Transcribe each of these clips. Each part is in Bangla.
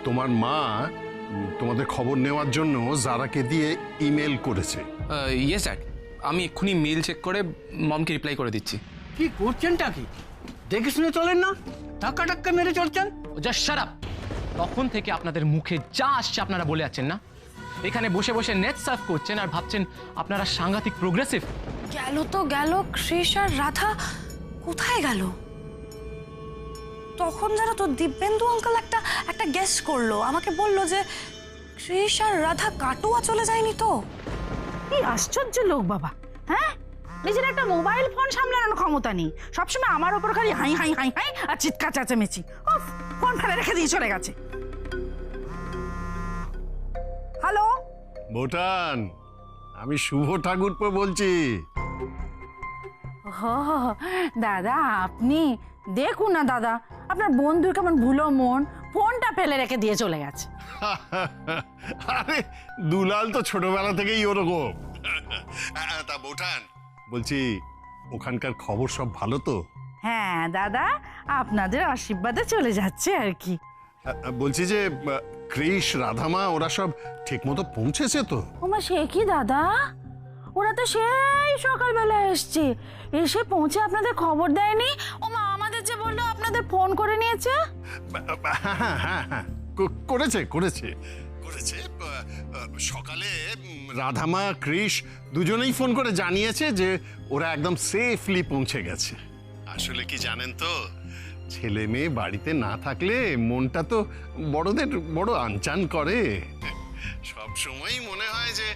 তোমার মা তোমাদের খবর নেওয়ার জন্য জারাকে দিয়ে ইমেল করেছে। ইয়েস ড্যাড, আমি এক্ষুনি মেল চেক করে মমকে রিপ্লাই করে দিচ্ছি। কি করছেনটা কি? দেখে শুনে চলেন না, ধাক্কা টাক্কা মেরে চলছেন। Just shut up. তখন থেকে আপনাদের মুখে যা আসছে আপনারা বলে যাচ্ছেন না, এখানে বসে বসে নেট সার্ফ করছেন আর ভাবছেন আপনারা সাংঘাতিক প্রোগ্রেসিভ। গেল তো গেল, কৃষ আর রাধা কোথায় গেল? তখন যেন তো দিব্যেন্দু আঙ্কেল একটা গেস করলো, আমাকে বললো যে কৃষ আর রাধা কাটোয়া চলে যায়নি তো। কি আশ্চর্য লোক বাবা, হ্যাঁ? নিজের একটা মোবাইল ফোন সামলানোর ক্ষমতা নেই, সবসময় আমার ওপর খালি হাই হাই হাই হাই আর চিৎকার চেঁচামেচি। ফোন ফেলে রেখে দিয়ে চলে গেছে। হ্যালো ভুটান, আমি শুভ ঠাকুরপো বলছি। ও দাদা, আপনি দেখুন না দাদা, আপনার বন্ধুর কেমন ভুলো মন, ফোনটা ফেলে রেখে দিয়ে চলে গেছে। আরে দুলাল তো ছোটবেলা থেকেই ওরকম। তা ভুটান বলছি, ওখানকার খবর সব ভালো তো? হ্যাঁ দাদা, আপনাদের আশীর্বাদে চলে যাচ্ছে আর কি। বলছি যে কৃষ, রাধামা ওরা সব ঠিক মতো পৌঁছেছে তো? ওমা সে কি দাদা, ওরা তো সেই সকালবেলা এসছে, এসে পৌঁছে আপনাদের খবর দেয়নি? ওমা আমাদের যে বললো আপনাদের ফোন করে নিয়েছে। হ্যাঁ, করেছে করেছে করেছে সকালে রাধামা, কৃষ দুজনেই ফোন করে জানিয়েছে যে ওরা একদম সেফলি পৌঁছে গেছে। আসলে কি জানেন তো, ছেলে মেয়ে বাড়িতে না থাকলে মনটা তো বড়দের বড় আনচান করে। সব সময়ই মনে হয় যে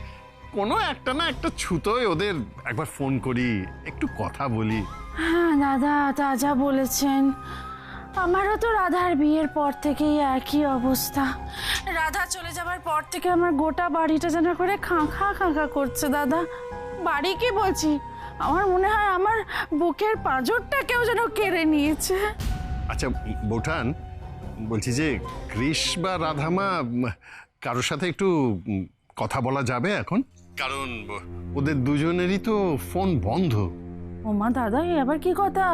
কোনো একটা না একটা ছুতোয় ওদের একবার ফোন করি, একটু কথা বলি। হ্যাঁ দাদা, তা যা বলেছেন। আমারও তো রাধার বিয়ের পর থেকেই একই অবস্থা। রাধা চলে যাবার পর থেকে আমার গোটা বাড়িটা যেন করে খাঁখা খাঁখা করছে দাদা। বাড়ি কি বলছি, আমার মনে হয় আমার বুকের পাঁজরটা কেউ যেন কেড়ে নিয়েছে। আচ্ছা বৌঠান, বলছি যে কৃষ বা রাধামা কারোর সাথে একটু কথা বলা যাবে এখন? কারণ ওদের দুজনেরই তো ফোন বন্ধ। ওমা দাদা, এ আবার কি কথা?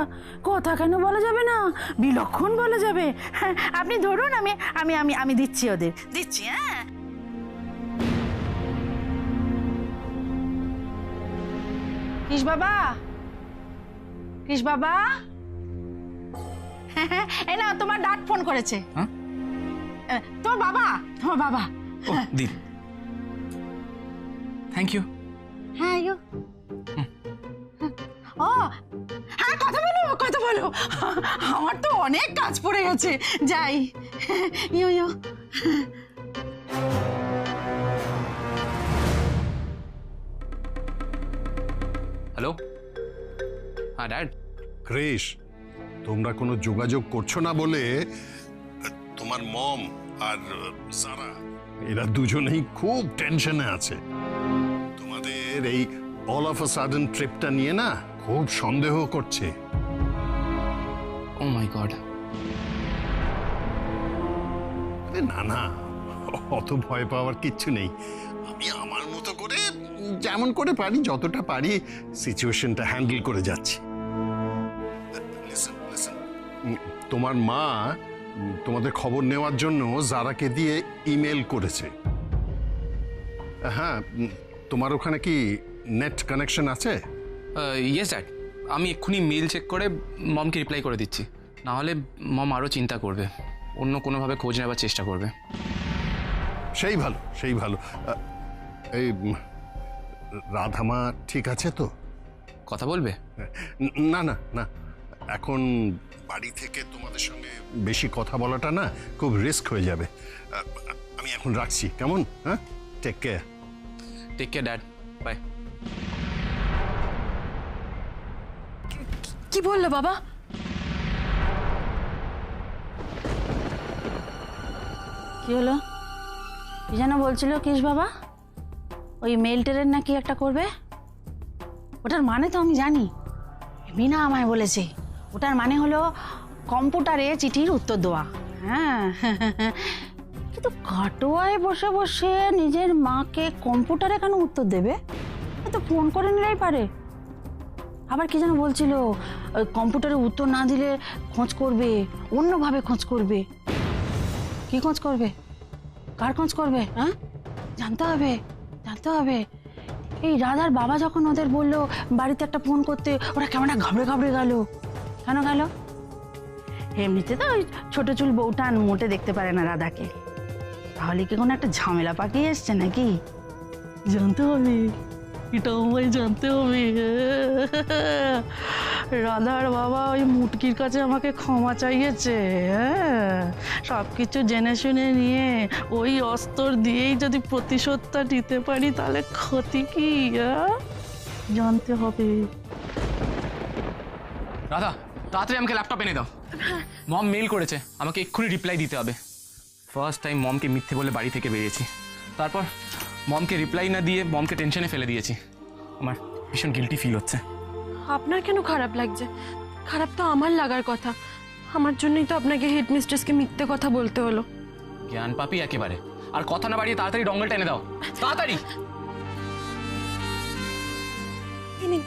কথা কেন বলা যাবে না, বিলক্ষণ বলা যাবে। হ্যাঁ, আপনি ধরুন, আমি আমি আমি আমি দিচ্ছি, ওদের দিচ্ছি। হ্যাঁ কৃষ বাবা, কৃষ বাবা, এই না তোমার ডাক ফোন করেছে। তোমার বাবা, তোমার বাবা। ও দিন, থ্যাংক ইউ। হ্যাঁ ও হ্যাঁ, কথা বলো কথা বলো, আমার তো অনেক কাজ পড়ে গেছে, যাই। ইয়ো হ্যালো, হ্যাঁ ড্যাড। কৃষ, তোমরা কোনো যোগাযোগ করছো না বলে তোমার মম আর সারা এরা দুজনেই খুব টেনশনে আছে। তোমাদের এই অল অফ আ সাডেন ট্রিপটা নিয়ে না খুব সন্দেহ করছে। ও মাই গড। না না, অত ভয় পাওয়ার কিচ্ছু নেই। আমি আমার মতো করে যেমন করে পারি, যতটা পারি সিচুয়েশনটা হ্যান্ডেল করে যাচ্ছি। তোমার মা তোমাদের খবর নেওয়ার জন্য জারাকে দিয়ে ইমেল করেছে। হ্যাঁ, তোমার ওখানে কি নেট কানেকশন আছে? ইয়েস ড্যাড, আমি এক্ষুনি মেল চেক করে মমকে রিপ্লাই করে দিচ্ছি। নাহলে মম আরও চিন্তা করবে, অন্য কোনোভাবে খোঁজ নেওয়ার চেষ্টা করবে। সেই ভালো, সেই ভালো। এই রাধামা ঠিক আছে তো? কথা বলবে? না না না, এখন বাড়ি থেকে তোমাদের সঙ্গে বেশি কথা বলাটা না খুব রিস্ক হয়ে যাবে। আমি এখন রাখছি, কেমন? হ্যাঁ, take care. Take care dad, bye. কি বললো বাবা? কি হলো? কি যেন বলছিল কৃষ বাবা, ওই মেল টেলের নাকি একটা করবে? ওটার মানে তো আমি জানি, মিনা আমায় বলেছে। ওটার মানে হলো কম্পিউটারে চিঠির উত্তর দেওয়া। হ্যাঁ, কিন্তু কাটোয়ায় বসে বসে নিজের মাকে কম্পিউটারে কেন উত্তর দেবে? তো ফোন করে নিলেই পারে। আবার কি যেন বলছিল, ওই কম্পিউটারে উত্তর না দিলে খোঁজ করবে, অন্যভাবে খোঁজ করবে। কি খোঁজ করবে? কার খোঁজ করবে? হ্যাঁ, জানতে হবে, জানতে হবে। এই রাধার বাবা যখন ওদের বললো বাড়িতে একটা ফোন করতে, ওরা কেমন ঘাবড়ে ঘাবড়ে গেল। কেন গেল? এমনিতে তো ওই ছোট চুল বউটা মোটে দেখতে পারে না রাধাকে, তাহলে কি কোনো একটা ঝামেলা পাকিয়ে এসছে নাকি? জানতে হবে, এটা আমায় জানতে হবে। রাধার বাবা ওই মুটকির কাছে আমাকে ক্ষমা চাইয়েছে। হ্যাঁ, সব কিছু জেনে শুনে নিয়ে ওই অস্ত্র দিয়েই যদি প্রতিশোধটা নিতে পারি তাহলে ক্ষতি কি? জানতে হবে। রাধা, তাড়াতাড়ি আমাকে ল্যাপটপ এনে দাও। মম মেল করেছে, আমাকে এক্ষুনি রিপ্লাই দিতে হবে। ফার্স্ট টাইম মমকে মিথ্যে বলে বাড়ি থেকে বেরিয়েছি, তারপর মমকে রিপ্লাই না দিয়ে মমকে টেনশনে ফেলে দিয়েছি। আমার ভীষণ গিল্টি ফিল হচ্ছে। আপনার কেন খারাপ লাগছে? খারাপ তো আমার লাগার কথা। আমার জন্যই তো আপনাকে হেড মিস্ট্রেসকে মিথ্যে কথা বলতে হলো। জ্ঞান পাপি একেবারে। আর কথা না বাড়িয়ে তাড়াতাড়ি ডঙ্গলটা এনে দাও, তাড়াতাড়ি। এই নিন।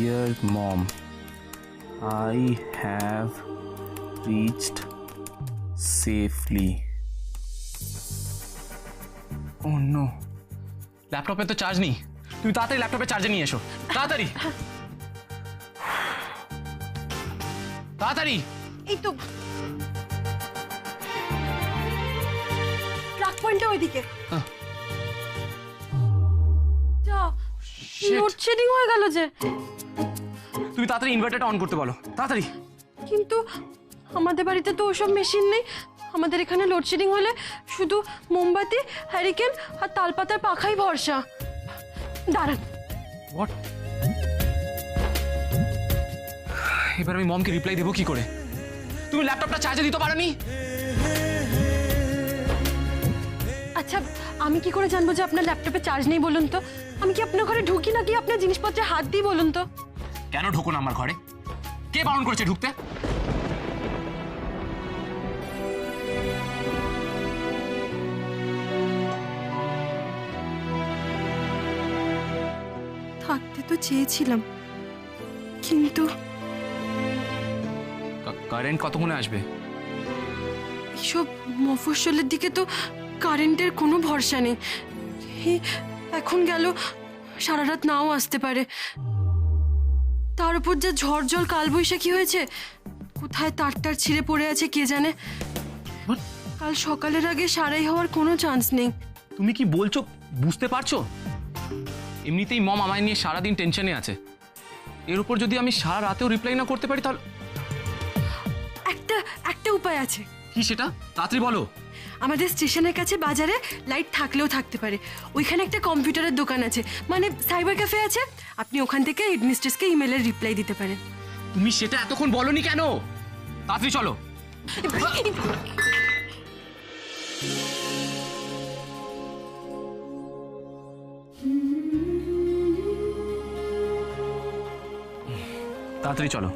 Dear Mom, I have reached safely. Oh no! ল্যাপটপে তো চার্জ নেই। তুমি তাড়াতাড়ি ল্যাপটপে চার্জে নিয়ে এসো, তাড়াতাড়ি তাড়াতাড়ি। এই তো প্লাগ পয়েন্টটা ওইদিকে। হ্যাঁ। যা, Shit! লোডশেডিং হয়ে গেল যে। তুমি তাড়াতাড়ি ইনভার্টারটা অন করতে বলো, তাড়াতাড়ি। কিন্তু আমাদের বাড়িতে তো ওসব মেশিন নেই। আমাদের এখানে লোডশেডিং হলে শুধু মোমবাতি, হ্যারিকেন আর তালপাতার পাখাই ভরসা। দাঁড়ান। হোয়াট? এবার আমি মমকে রিপ্লাই দেবো কি করে? তুমি ল্যাপটপটা চার্জে দিতে পারোনি? আচ্ছা, আমি কি করে জানবো যে আপনার ল্যাপটপে চার্জ নেই বলুন তো? আমি কি আপনার ঘরে ঢুকি নাকি আপনার জিনিসপত্রে হাত দিই বলুন তো? কেন ঢোকো না আমার ঘরে? কে বারণ করেছে ঢুকতে? থাকতে তো চেয়েছিলাম, কিন্তু কারেন্ট কতক্ষণে আসবে? এসব মফস্বলের দিকে তো কারেন্টের কোনো ভরসা নেই। এই এখন গেল, সারা রাত নাও আসতে পারে। তার উপর যা ঝড় জল কালবৈশাখী হয়েছে, কোথায় তার ছিঁড়ে পড়ে আছে কে জানে। কাল সকালের আগে সারাই হওয়ার কোনো চান্স নেই। তুমি কি বলছো বুঝতে পারছো? এমনিতেই মম আমায় নিয়ে সারাদিন টেনশনে আছে, এর উপর যদি আমি সারা রাতেও রিপ্লাই না করতে পারি তাহলে। একটা উপায় আছে। কি সেটা? তাড়াতাড়ি বলো। আমাদের স্টেশনের কাছে বাজারে লাইট থাকলেও থাকতে পারে, ওইখানে একটা কম্পিউটারের দোকান আছে, মানে সাইবার ক্যাফে আছে। আপনি ওখান থেকে হেডমিস্ট্রেসকে ইমেলের রিপ্লাই দিতে পারেন। তুমি সেটা এতক্ষণ বলনি কেন? তাড়াতাড়ি চলো। তাড়াতাড়ি চলো,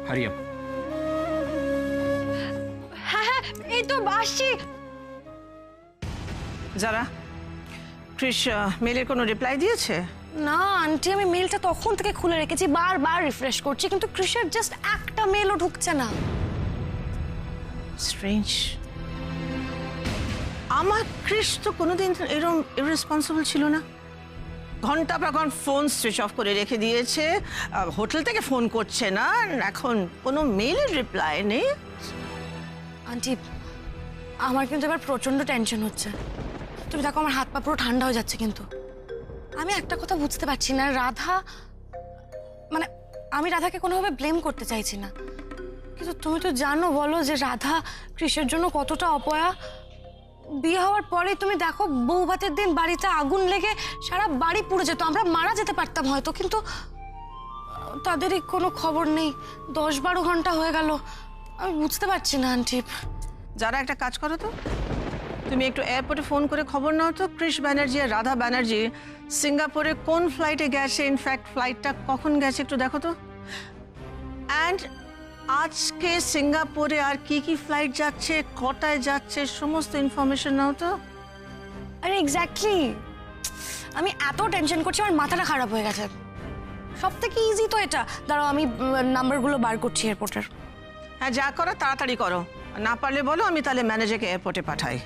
হারি আপ। হ্যাঁ, এই তো আসছি। যারা ক্রিস মেলের কোনো রিপ্লাই দিয়েছে? না আন্টি, আমি মেলটা তখন থেকে খুলে রেখেছি, বারবার রিফ্রেশ করছি, কিন্তু ক্রিসের জাস্ট একটা মেলও ঢুকছে না। স্ট্রেঞ্জ। আমার ক্রিস তো কোনোদিন এরকম ইররেসপন্সিবল ছিল না। ঘন্টা পর ঘন্টা ফোন সুইচ অফ করে রেখে দিয়েছে, হোটেল থেকে ফোন করছে না, এখন কোনো মেলের রিপ্লাই নেই। আন্টি, আমার কিন্তু এবার প্রচন্ড টেনশন হচ্ছে। তুমি দেখো আমার হাত পা পুরো ঠান্ডা হয়ে যাচ্ছে। কিন্তু আমি একটা কথা বুঝতে পারছি না, রাধা, মানে আমি রাধাকে কোনোভাবে ব্লেম করতে চাইছি না, কিন্তু তুমি তো জানো, বলো যে রাধা কৃষের জন্য কতটা অপয়া। বিয়ে হওয়ার পরে তুমি দেখো, বউ ভাতের দিন বাড়িতে আগুন লেগে সারা বাড়ি পুড়ে যেত, আমরা মারা যেতে পারতাম হয়তো, কিন্তু তাদেরই কোনো খবর নেই। 10-12 ঘন্টা হয়ে গেল, আমি বুঝতে পারছি না আন্টি। যারা একটা কাজ করো তো, তুমি একটু এয়ারপোর্টে ফোন করে খবর নাও তো কৃষ ব্যানার্জি আর রাধা ব্যানার্জি সিঙ্গাপুরে কোন ফ্লাইটে গেছে, ইনফ্যাক্ট ফ্লাইটটা কখন গেছে একটু দেখো তো। অ্যান্ড আজকে সিঙ্গাপুরে আর কি কি ফ্লাইট যাচ্ছে, কটায় যাচ্ছে, সমস্ত ইনফরমেশন নাও তো। আরে এক্স্যাক্টলি, আমি এত টেনশন করছি, আমার মাথাটা খারাপ হয়ে গেছে। সব থেকে ইজি তো এটা। দাঁড়াও আমি নাম্বারগুলো বার করছি এয়ারপোর্টের। হ্যাঁ, যা করো তাড়াতাড়ি করো, না পারলে বলো, আমি তাহলে ম্যানেজারকে এয়ারপোর্টে পাঠাই।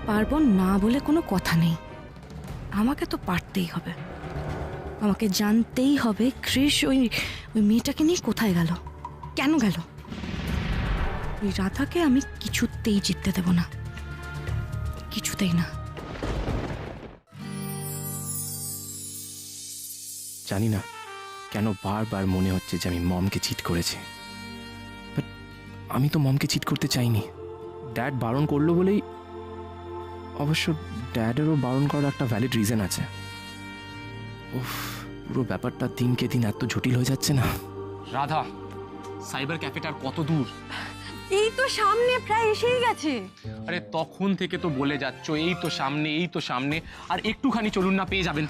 পারবো না বলে কোনো কথা নেই, আমাকে তো পারতেই হবে। আমাকে জানতেই হবে কৃষ ওই মেয়েটাকে নিয়ে কোথায় গেল, কেন গেল। ওই রাধাকে আমি কিছুতেই জিততে দেব না, কিছুতেই না। জানি না কেন বারবার মনে হচ্ছে যে আমি মমকে চিট করেছি, বাট আমি তো মমকে চিট করতে চাইনি। ড্যাড বারণ করলো বলেই, অবশ্য ড্যাডেরও বারণ করার একটা ভ্যালিড রিজন আছে। উফ, পুরো ব্যাপারটা দিনকে দিন এত জটিল হয়ে যাচ্ছে না। রাধা, সাইবার ক্যাফেটার কত দূর? এই তো সামনে, প্রায় এসেই গেছে। আরে তখন থেকে তো বলে যাচ্ছ এই তো সামনে, এই তো সামনে, আর একটুখানি চলুন না, পেয়ে যাবেন।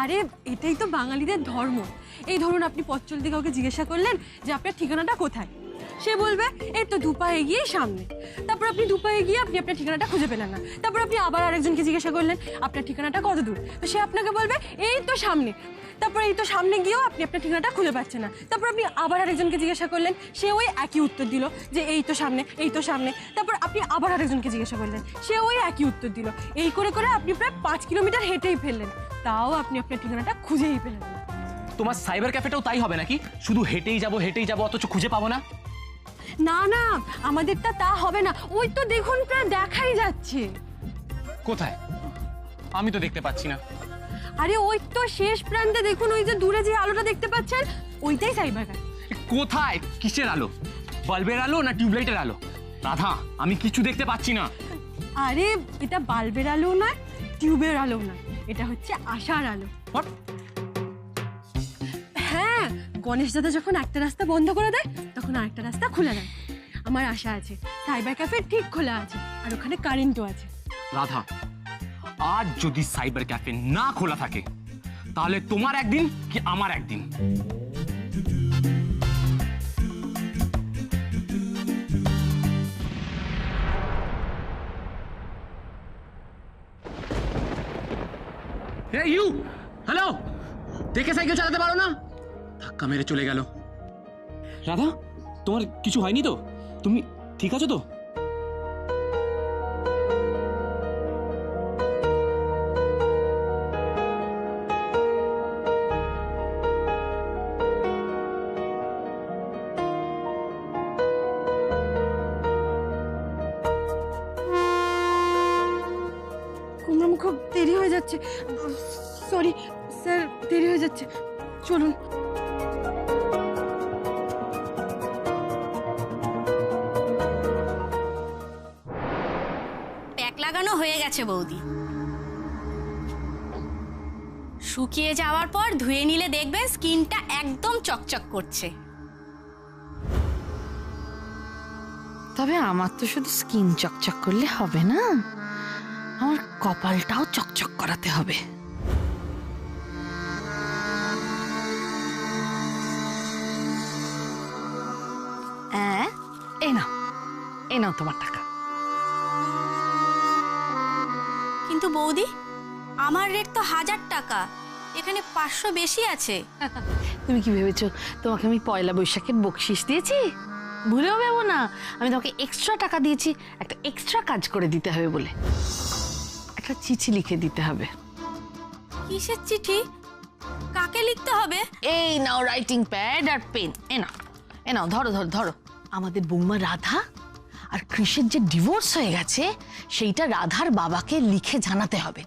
আরে এটাই তো বাঙালিদের ধর্ম। এই ধরুন আপনি পথ চলতে কাউকে জিজ্ঞাসা করলেন যে আপনার ঠিকানাটা কোথায়, সে বলবে এই তো দুপা এগিয়ে সামনে। তারপর আপনি দুপা এগিয়ে আপনি আপনার ঠিকানাটা খুঁজে পেলেন না, তারপর আপনি আবার আরেকজনকে জিজ্ঞাসা করলেন আপনার ঠিকানাটা কত দূর, তো সে আপনাকে বলবে এই তো সামনে। তারপর এই তো সামনে গিয়েও আপনি আপনার ঠিকানাটা খুঁজে পাচ্ছেন না, তারপর আপনি আবার আরেকজনকে জিজ্ঞাসা করলেন, সে ওই একই উত্তর দিল যে এই তো সামনে, এই তো সামনে। তারপর আপনি আবার আরেকজনকে জিজ্ঞাসা করলেন, সে ওই একই উত্তর দিল। এই করে করে আপনি প্রায় 5 কিলোমিটার হেঁটেই ফেললেন, তাও আপনি আপনার ঠিকানাটা খুঁজেই পেলেন না। তোমার সাইবার ক্যাফেটাও তাই হবে নাকি? শুধু হেঁটেই যাবো অথচ খুঁজে পাবো না? না না, আমাদেরটা তা হবে না। ওই তো দেখুন প্রায় দেখাই যাচ্ছে। কোথায়? আমি তো দেখতে পাচ্ছি না। আরে ওই তো শেষ প্রান্তে দেখুন, ওই যে দূরে যে আলোটা দেখতে পাচ্ছেন, ওইটাই সাইবার ক্যাফে। কোথায়? কিসের আলো? বাল্বের আলো না টিউবলাইটের আলো? রাধা, আমি কিছু দেখতে পাচ্ছি না। আরে এটা বাল্বের আলো না, টিউবের আলো না, এটা হচ্ছে আশার আলো। What? হ্যাঁ, গণেশ দাদা যখন একটা রাস্তা বন্ধ করে দেয় তখন আরেকটা রাস্তা খুলে দেয়। আমার আশা আছে সাইবার ক্যাফে ঠিক খোলা আছে, আর ওখানে কারেন্টও আছে। রাধা, আজ যদি সাইবার ক্যাফে না খোলা থাকে তাহলে তোমার একদিন কি আমার একদিন। ইউ হ্যালো, দেখে সাইকেল চালাতে পারো না? ধাক্কা মেরে চলে গেল। রাধা, তোমার কিছু হয়নি তো? তুমি ঠিক আছো তো? কুমড়াম খুব দেরি হয়ে যাচ্ছে, সরি স্যার, দেরি হয়ে যাচ্ছে, চলুন। প্যাক লাগানো হয়ে গেছে বৌদি। শুকিয়ে যাওয়ার পর ধুয়ে নিলে দেখবেন স্কিনটা একদম চকচক করছে। তবে আমার তো শুধু স্কিন চকচক করলে হবে না, আমার কপালটাও চকচক করাতে হবে। এই নাও তোমার টাকা। কিন্তু বৌদি, আমার রেট তো 1000 টাকা, এখানে 500 বেশি আছে। তুমি কি ভেবেছো তোমাকে আমি পয়লা বৈশাখের বকশিস দিয়েছি? ভুলেও ভেবো না, আমি তোমাকে এক্সট্রা টাকা দিয়েছি একটা এক্সট্রা কাজ করে দিতে হবে বলে। একটা চিঠি লিখে দিতে হবে। কিসের চিঠি? কাকে লিখতে হবে? এই নাও রাইটিং প্যাড আর পেন, এ নাও ধরো ধরো ধরো। আমাদের বৌমা রাধা আর কৃষের যে ডিভোর্স হয়ে গেছে সেইটা রাধার বাবাকে লিখে জানাতে হবে।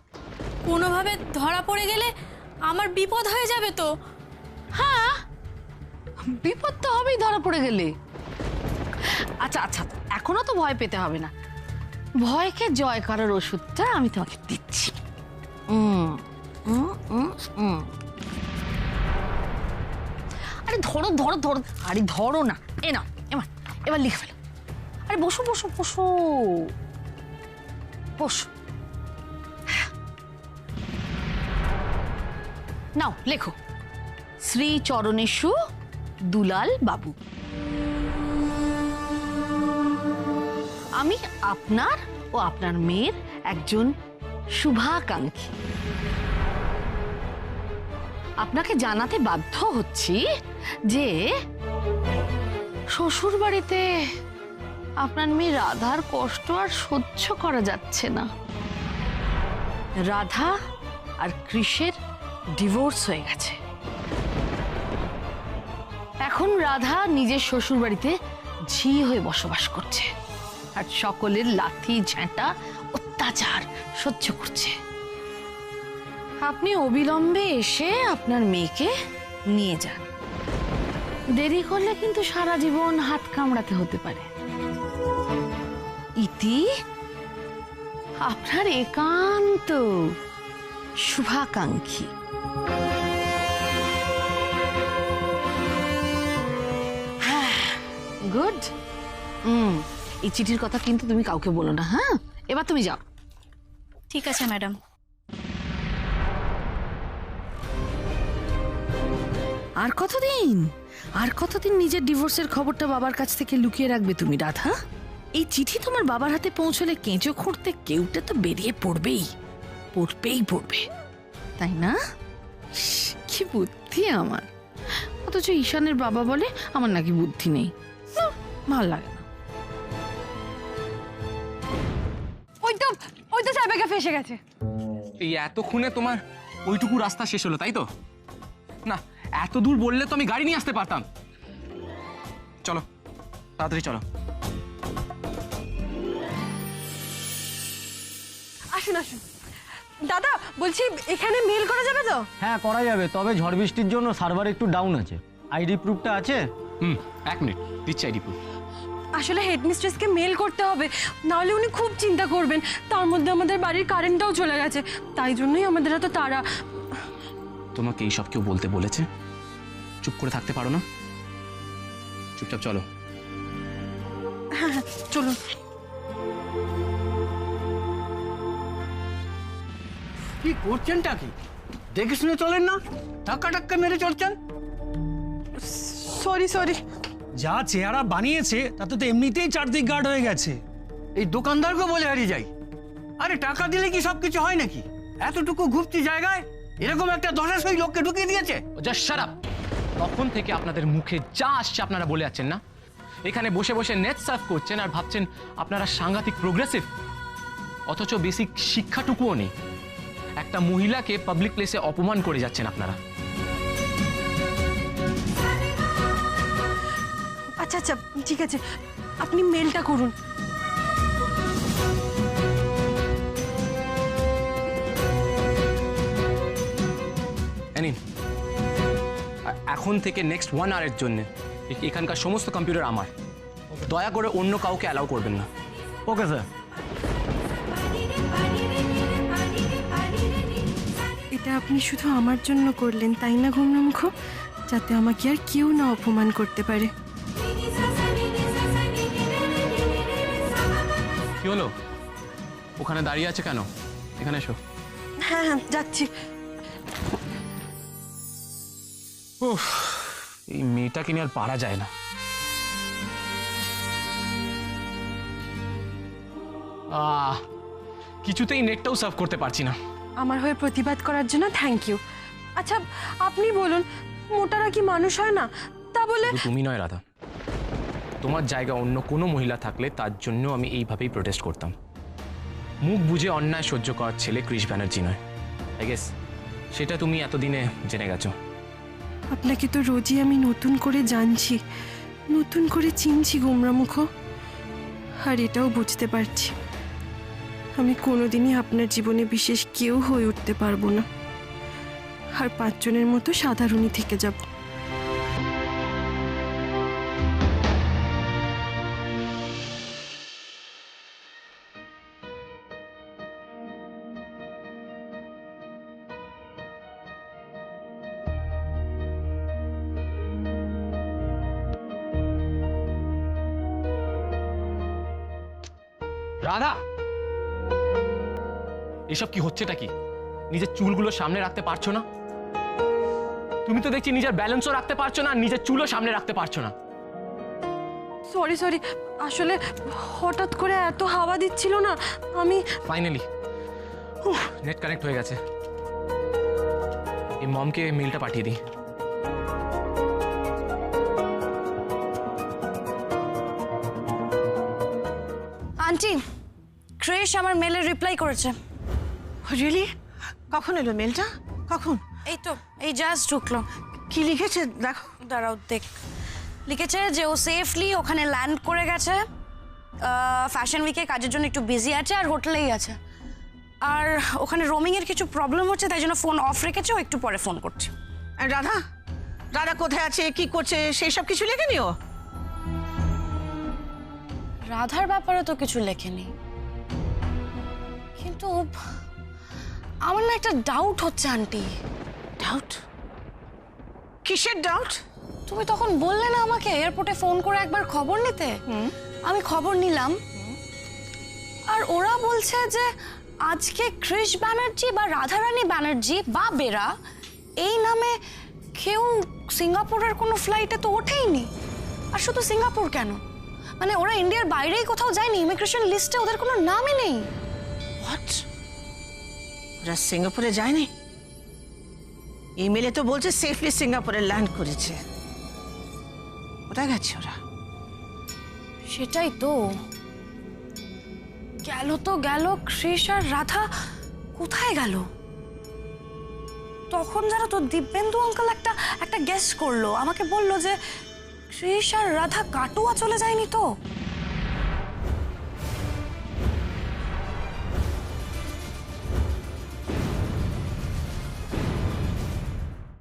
কোনোভাবে ধরা পড়ে গেলে আমার বিপদ হয়ে যাবে তো। হ্যাঁ, বিপদ তো হবেই ধরা পড়ে গেলে। আচ্ছা আচ্ছা, এখনো তো ভয় পেতে হবে না, ভয়কে জয় করার ওষুধটা আমি তোমাকে দিচ্ছি। আরে ধরো ধরো ধরো, আরে ধরো না, এ নাও, এবার লিখে ফেলো। আরে বসো বসো বসো বসো, নাও লেখো, শ্রী চরণেশু দুলাল বাবু, আমি আপনার ও আপনার মেয়ের একজন শুভাকাঙ্ক্ষী। আপনাকে জানাতে বাধ্য হচ্ছি যে শ্বশুর বাড়িতে আপনার মেয়ে রাধার কষ্ট আর সহ্য করা যাচ্ছে না। রাধা আর কৃষের ডিভোর্স হয়ে গেছে। এখন রাধা নিজের শ্বশুর বাড়িতে ঝি হয়ে বসবাস করছে আর সকলের লাথি ঝাঁটা অত্যাচার সহ্য করছে। আপনি অবিলম্বে এসে আপনার মেয়েকে নিয়ে যান। দেরি করলে কিন্তু সারা জীবন হাত কামড়াতে হতে পারে। ইতি আপনার একান্ত শুভাকাঙ্ক্ষী। হ্যাঁ, গুড। এই চিঠির কথা কিন্তু তুমি কাউকে বলো না, হ্যাঁ? এবার তুমি যাও। ঠিক আছে ম্যাডাম। আর কতদিন নিজের ডিভোর্সের খবরটা বাবার কাছ থেকে লুকিয়ে রাখবে তুমি, রাধা? এই চিঠি তোমার বাবার হাতে পৌঁছলে কেঁচো খুঁড়তে কেউটা তো বেরিয়ে পড়বেই পড়বে, তাই না? কি বুদ্ধি আমার! অথচ ঈশানের বাবা বলে আমার নাকি বুদ্ধি নেই। ভাল লাগে না। ওই তো সাইবাকে ফেসে গেছে। এই এতক্ষণে তোমার ওইটুকু রাস্তা শেষ হলো, তাই তো? না, এত দূর বললে তো আমি গাড়ি নিয়ে আসতে পারতাম। চলো, তাড়াতাড়ি চলো। আসুন আসুন। দাদা বলছি, এখানে মেল করা যাবে তো? হ্যাঁ করা যাবে, তবে ঝড় বৃষ্টির জন্য সার্ভার একটু ডাউন আছে। আইডি প্রুফটা আছে? 1 মিনিট দিচ্ছি আইডি প্রুফ। আসলে হেডমিস্ট্রেসকে মেল করতে হবে, নাহলে উনি খুব চিন্তা করবেন। তার মধ্যে আমাদের বাড়ির কারেন্টটাও চলে গেছে, তাই জন্যই আমাদের এত তাড়া। তোমাকে এইসব কেউ বলতে বলেছে? চুপ করে থাকতে পারো না? চুপচাপ চলো। হ্যাঁ হ্যাঁ চলুন। কি করছেনটা কি? দেখে শুনে চলেন না, ধাক্কা টাক্কা মেরে চলছেন। সরি। যা চেহারা বানিয়েছে তাতে তো এমনিতেই চারদিক গার্ড হয়ে গেছে। এই দোকানদারকে বলে হারিয়ে যাই। আরে টাকা দিলে কি সবকিছু হয় নাকি? এতটুকু ঘুরতি জায়গায় এরকম একটা দশাশই লোককে ঢুকিয়ে দিয়েছে। Just shut up. তখন থেকে আপনাদের মুখে যা আসছে আপনারা বলে যাচ্ছেন না। এখানে বসে বসে নেট সার্ফ করছেন আর ভাবছেন আপনারা সাংঘাতিক প্রোগ্রেসিভ, অথচ বেসিক শিক্ষাটুকুও নেই। একটা মহিলাকে পাবলিক প্লেসে অপমান করে যাচ্ছেন আপনারা। আচ্ছা ঠিক আছে, আপনি মেলটা করুন। নিন, এখন থেকে নেক্সট 1 আওয়ারের জন্য এখানকার সমস্ত কম্পিউটার আমার। দয়া করে অন্য কাউকে অ্যালাউ করবেন না। Okay sir. এটা আপনি শুধু আমার জন্য করলেন, তাই না গুমরামুখ? যাতে আমাকে আর কেউ না অপমান করতে পারে। কি হলো? ওখানে দাঁড়িয়ে আছে কেন? এখানে এসো। হ্যাঁ যাচ্ছি। উফ, এই মেয়েটাকে নিয়ে আর পারা যায় না। কিছুতেই নেটটাও সার্ভ করতে পারছি না। আমার হয়ে প্রতিবাদ করার জন্য থ্যাংক ইউ। আচ্ছা আপনি বলুন, মোটারা কি মানুষ হয় না? তা বলে শুধু তুমি নয় রাধা, তোমার জায়গা অন্য কোনো মহিলা থাকলে তার জন্য আমি এইভাবেই প্রোটেস্ট করতাম। মুখ বুঝে অন্যায় সহ্য করার ছেলে কৃষ ব্যানার্জি নয়। আই গেস সেটা তুমি এতদিনে জেনে গেছো। আপনাকে তো রোজই আমি নতুন করে জানছি, নতুন করে চিনছি গুমরামুখ। আর এটাও বুঝতে পারছি আমি কোনোদিনই আপনার জীবনে বিশেষ কেউ হয়ে উঠতে পারবো না, আর 5 জনের মতো সাধারণই থেকে যাব। রাধা, এসব কি হচ্ছেটা কি? নিজের চুলগুলো সামনে রাখতে পারছো না? তুমি তো দেখছি নিজের ব্যালেন্সও রাখতে পারছো না, নিজের চুলও সামনে রাখতে পারছো না। সরি, আসলে হঠাৎ করে এত হাওয়া দিচ্ছিল না, আমি ফাইনালি নেট কানেক্ট হয়ে গেছে। এই এই মমকে মেলটা পাঠিয়ে দিই। আন্টি, ক্রিশ আমার মেলে রিপ্লাই করেছে। রিয়েলি? কখন এলো মেলটা? কখন? এই তো এই জাস্ট ঢুকলো। কি লিখেছে দেখো। দাঁড়াও দেখ। লিখেছে যে ও সেফলি ওখানে ল্যান্ড করে গেছে, ফ্যাশন উইকে কাজের জন্য একটু বিজি আছে আর হোটেলেই আছে, আর ওখানে রোমিং এর কিছু প্রবলেম হচ্ছে তাই জন্য ফোন অফ রেখেছে, ও একটু পরে ফোন করছে। আর রাধা? রাধা কোথায় আছে, কি করছে, সেই সব কিছু লেখেনি ও? রাধার ব্যাপারে তো কিছু লেখেনি, কিন্তু আমার না একটা ডাউট হচ্ছে আন্টি। ডাউট? কিসের ডাউট? তুমি তখন বললে না আমাকে এয়ারপোর্টে ফোন করে একবার খবর নিতে, আমি খবর নিলাম, আর ওরা বলছে যে আজকে ক্রিশ ব্যানার্জি বা রাধারানী ব্যানার্জি বা বেরা এই নামে কেউ সিঙ্গাপুরের কোনো ফ্লাইটে তো ওঠেইনি। আর শুধু সিঙ্গাপুর কেন, মানে ওরা ইন্ডিয়ার বাইরেই কোথাও যায়নি, ইমিগ্রেশন লিস্টে ওদের কোনো নামই নেই। হোয়াট? ওরা সিঙ্গাপুরে যায়নি? ইমেলে তো বলছে সেফলি সিঙ্গাপুরে ল্যান্ড করেছে। কোথায় গেছে ওরা? সেটাই তো, গেল তো গেল, ক্রিশ আর রাধা কোথায় গেল? তখন জানো তো দিব্যেন্দু আঙ্কেল একটা গেস করলো, আমাকে বললো যে ক্রিশ আর রাধা কাটুয়া চলে যায়নি তো।